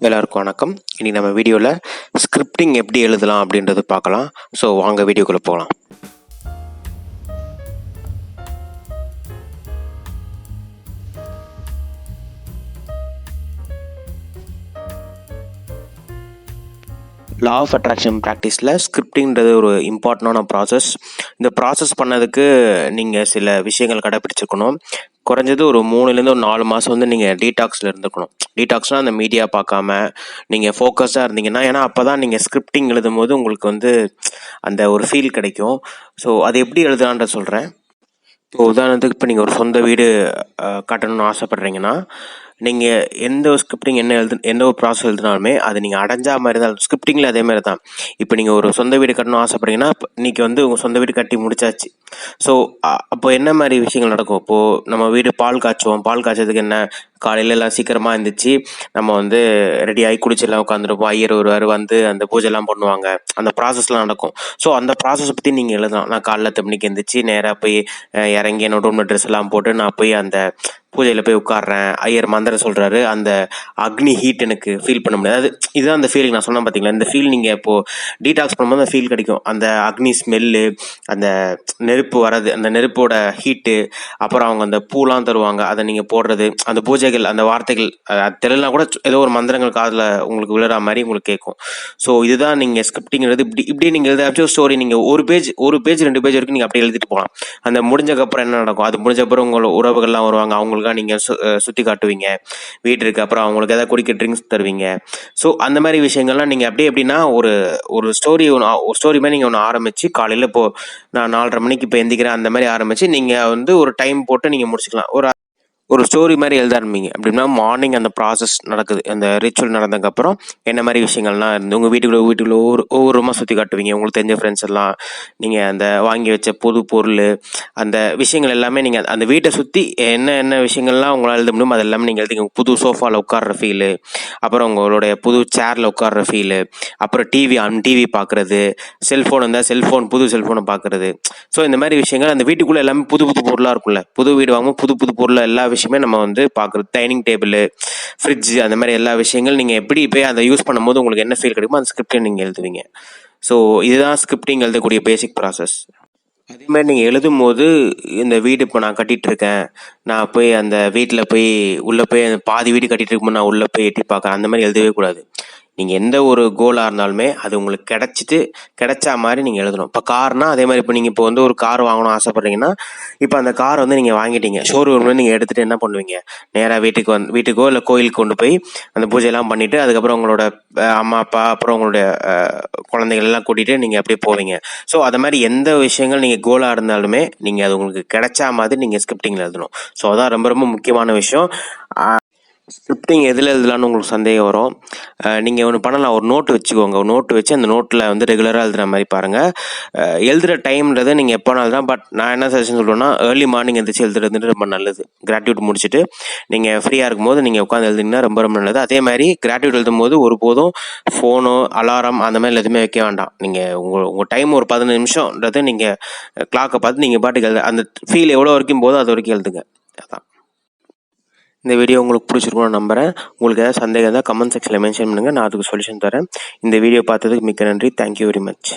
எல்லாருக்கும் வணக்கம். இன்றைக்கி நம்ம வீடியோவில் ஸ்கிரிப்டிங் எப்படி எழுதலாம் அப்படின்றது பார்க்கலாம். ஸோ வாங்க வீடியோக்குள்ளே போகலாம். லா ஆஃப் அட்ராக்ஷன் ப்ராக்டிஸில் ஸ்கிரிப்டிங்கிறது ஒரு இம்பார்ட்டண்டான ப்ராசஸ். இந்த ப்ராசஸ் பண்ணதுக்கு நீங்கள் சில விஷயங்கள் கடைப்பிடிச்சிருக்கணும். குறைஞ்சது ஒரு 3லேருந்து ஒரு 4 மாதம் வந்து நீங்கள் டீடாக்ஸில் இருந்துக்கணும். டீடாக்ஸ்னால் அந்த மீடியா பார்க்காம நீங்கள் ஃபோக்கஸ்டாக இருந்தீங்கன்னா, ஏன்னா அப்போ தான் நீங்கள் ஸ்கிரிப்டிங் எழுதும் போது உங்களுக்கு வந்து அந்த ஒரு ஃபீல் கிடைக்கும். ஸோ அது எப்படி எழுதலான்ற சொல்கிறேன். இப்போ உதாரணத்துக்கு இப்போ நீங்கள் ஒரு சொந்த வீடு கட்டணும்னு ஆசைப்பட்றீங்கன்னா, நீங்கள் எந்த ஒரு ஸ்கிரிப்டிங் எந்த ஒரு ப்ராசஸ் எழுதினாலுமே அது நீங்கள் அடைஞ்சா மாதிரி தான். ஸ்கிரிப்டிங்கில் அதே மாதிரி தான். இப்போ நீங்கள் ஒரு சொந்த வீடு கட்டணும்னு ஆசைப்பட்றீங்கன்னா, இன்றைக்கி வந்து உங்கள் சொந்த வீடு கட்டி முடிச்சாச்சு. ஸோ அப்போ என்ன மாதிரி விஷயங்கள் நடக்கும்? இப்போது நம்ம வீடு பால் காய்ச்சுவோம். பால் காய்ச்சதுக்கு என்ன, காலையில் எல்லாம் சீக்கிரமாக இருந்துச்சு, நம்ம வந்து ரெடியாகி குளிச்செல்லாம் உட்காந்துருப்போம். ஐயர் ஒருவர் வந்து அந்த பூஜைலாம் பண்ணுவாங்க. அந்த ப்ராசஸ்லாம் நடக்கும். ஸோ அந்த ப்ராசஸ் பற்றி நீங்கள் எழுதலாம். நான் காலைல 10 மணிக்கு எழுந்திரிச்சு நேராக போய் இறங்கி என்னோட ரூமில் ட்ரெஸ் எல்லாம் போட்டு நான் போய் அந்த பூஜையில் போய் உட்காடுறேன். ஐயர் மந்திரம் சொல்கிறாரு. அந்த அக்னி ஹீட் எனக்கு ஃபீல் பண்ண முடியாது. இதுதான் அந்த ஃபீலிங் நான் சொன்னேன் பார்த்தீங்களா. இந்த ஃபீல் நீங்கள் இப்போது டீடாக்ஸ் பண்ணும்போது அந்த ஃபீல் கிடைக்கும். அந்த அக்னி ஸ்மெல்லு, அந்த நெருப்பு வர்றது, அந்த நெருப்போட ஹீட்டு, அப்புறம் அவங்க அந்த பூலாம் தருவாங்க, அதை நீங்கள் போடுறது, அந்த பூஜைகள், அந்த வார்த்தைகள் தெரியலனா கூட ஏதோ ஒரு மந்திரங்கள் காதில் உங்களுக்கு விழுற மாதிரி உங்களுக்கு கேட்கும். ஸோ இதுதான் நீங்கள் ஸ்கிரிப்டிங்கிறது. இப்படி நீங்கள் எழுதாச்சும் ஒரு ஸ்டோரி நீங்கள் ஒரு பேஜ் 2 பேஜ் வரைக்கும் நீங்கள் அப்படியே எழுதிட்டு போகலாம். அந்த முடிஞ்சக்கப்புறம் என்ன நடக்கும், அது முடிஞ்சக்கப்புறம் உங்களோட உறவுகள்லாம் வருவாங்க, அவங்களுக்காக நீங்கள் சுற்றி காட்டுவீங்க வீட்டுக்கு. அப்புறம் அவங்களுக்கு ஏதாவது குடிக்க ட்ரிங்க்ஸ் தருவீங்க. ஸோ அந்த மாதிரி விஷயங்கள்லாம் நீங்கள் அப்படியே எப்படின்னா ஒரு ஸ்டோரி மாதிரி நீங்கள் ஒன்று ஆரம்பித்து காலையில் இப்போது நான் 4:30 மணிக்கு இப்போ எந்திக்கிறேன் அந்த மாதிரி ஆரம்பித்து நீங்கள் வந்து ஒரு டைம் போட்டு நீங்கள் முடிச்சுக்கலாம். ஒரு ஸ்டோரி மாதிரி எழுத ஆரம்பிங்க. அப்படின்னா மார்னிங் அந்த ப்ராசஸ் நடக்குது, அந்த ரிச்சுவல் நடந்ததுக்கப்புறம் என்ன மாதிரி விஷயங்கள்லாம் இருந்து உங்கள் வீட்டுக்குள்ளே ஒவ்வொரு ரூமாக சுற்றி காட்டுவீங்க. உங்களுக்கு தெரிஞ்ச ஃப்ரெண்ட்ஸ் எல்லாம் நீங்கள் அந்த வாங்கி வச்ச புது பொருள், அந்த விஷயங்கள் எல்லாமே நீங்கள் அந்த வீட்டை சுற்றி என்ன விஷயங்கள்லாம் உங்களால் எழுத முடியும் அது எல்லாமே நீங்கள் எழுதிங்க. புது சோஃபாவில் உட்கார்ற ஃபீலு, அப்புறம் உங்களுடைய புது சேரில் உட்கார்ற ஃபீலு, அப்புறம் டிவி பார்க்குறது, செல்ஃபோன் இருந்தால் புது செல்ஃபோனை பார்க்குறது. ஸோ இந்த மாதிரி விஷயங்கள் அந்த வீட்டுக்குள்ளே எல்லாமே புது பொருளாக இருக்கும்ல. புது வீடு வாங்கும்போது புது பொருள் எல்லா விஷயமே நம்ம வந்து பார்க்குறது. டைனிங் டேபிள், ஃப்ரிட்ஜ், அந்த மாதிரி எல்லா விஷயங்கள் நீங்கள் எப்படி போய் அதை யூஸ் பண்ணும்போது உங்களுக்கு என்ன ஃபீல் கிடைக்குமோ அந்த ஸ்கிரிப்டை நீங்கள் எழுதுவீங்க. ஸோ இதுதான் ஸ்கிரிப்டிங் எழுதக்கூடிய பேசிக் ப்ராசஸ். அதே மாதிரி நீங்கள் எழுதும் போது இந்த வீடு இப்போ நான் கட்டிகிட்ருக்கேன், நான் போய் அந்த வீட்டில் போய் உள்ளே போய் அந்த பாதி வீடு கட்டிகிட்டு இருக்கும்போது நான் உள்ளே போய் எட்டி பார்க்குறேன், அந்த மாதிரி எழுதவே கூடாது. நீங்கள் எந்த ஒரு கோலாக இருந்தாலுமே அது உங்களுக்கு கிடைச்சா மாதிரி நீங்கள் எழுதணும். இப்போ கார்னால் அதே மாதிரி இப்போ நீங்கள் இப்போ வந்து ஒரு கார் வாங்கணும் ஆசைப்பட்றீங்கன்னா, இப்போ அந்த கார் வந்து நீங்கள் வாங்கிட்டீங்க, ஷோரூமில் நீங்கள் எடுத்துகிட்டு என்ன பண்ணுவீங்க, நேராக வீட்டுக்கோ இல்லை கோயிலுக்கு கொண்டு போய் அந்த பூஜையெல்லாம் பண்ணிவிட்டு அதுக்கப்புறம் உங்களோட அம்மா அப்பா அப்புறம் உங்களுடைய குழந்தைகள் எல்லாம் கூட்டிகிட்டு நீங்கள் அப்படியே போவீங்க. ஸோ அது மாதிரி எந்த விஷயங்கள் நீங்கள் கோலாக இருந்தாலுமே நீங்கள் அது உங்களுக்கு கிடைச்சா மாதிரி நீங்கள் ஸ்கிரிப்டிங்கில் எழுதணும். ஸோ அதான் ரொம்ப ரொம்ப முக்கியமான விஷயம். ஸ்கிரிப்டிங் எதில் எழுதலான்னு உங்களுக்கு சந்தேகம் வரும். நீங்கள் ஒன்று பண்ணலாம், ஒரு நோட்டு வச்சுக்கோங்க. ஒரு நோட்டு வச்சு அந்த நோட்டில் வந்து ரெகுலராக எழுதுகிற மாதிரி பாருங்கள். எழுதுகிற டைம்ன்றது நீங்கள் எப்போனாலும் தான். பட் நான் என்ன சஜஷன் சொல்கிறேன்னா, ஏர்லி மார்னிங் எழுந்திரிச்சு எழுதுறது ரொம்ப நல்லது. கிராட்டியூட் முடிச்சுட்டு நீங்கள் ஃப்ரீயாக இருக்கும்போது நீங்கள் உட்காந்து எழுதிங்கன்னா ரொம்ப ரொம்ப நல்லது. அதே மாதிரி கிராட்டியூட் எழுதும் போது ஒருபோதும் ஃபோனோ அலாரம் அந்த மாதிரி எதுவுமே வைக்க வேண்டாம். நீங்கள் உங்கள் டைம் ஒரு 15 நிமிஷம்ன்றது நீங்கள் கிளாக்கை பார்த்து நீங்கள் பாட்டுக்கு அந்த ஃபீல் எவ்வளோ வரைக்கும் போதும் அது வரைக்கும் எழுதுங்க. அதான். இந்த வீடியோ உங்களுக்கு பிடிச்சிருக்கும்னு நம்புகிறேன். உங்களுக்கு ஏதாவது சந்தேகம் இருந்தால் கமெண்ட் செக்ஷனில் மென்ஷன் பண்ணுங்கள், நான் அதுக்கு சொல்யூஷன் தரேன். இந்த வீடியோ பார்த்ததுக்கு மிக்க நன்றி. Thank you very much.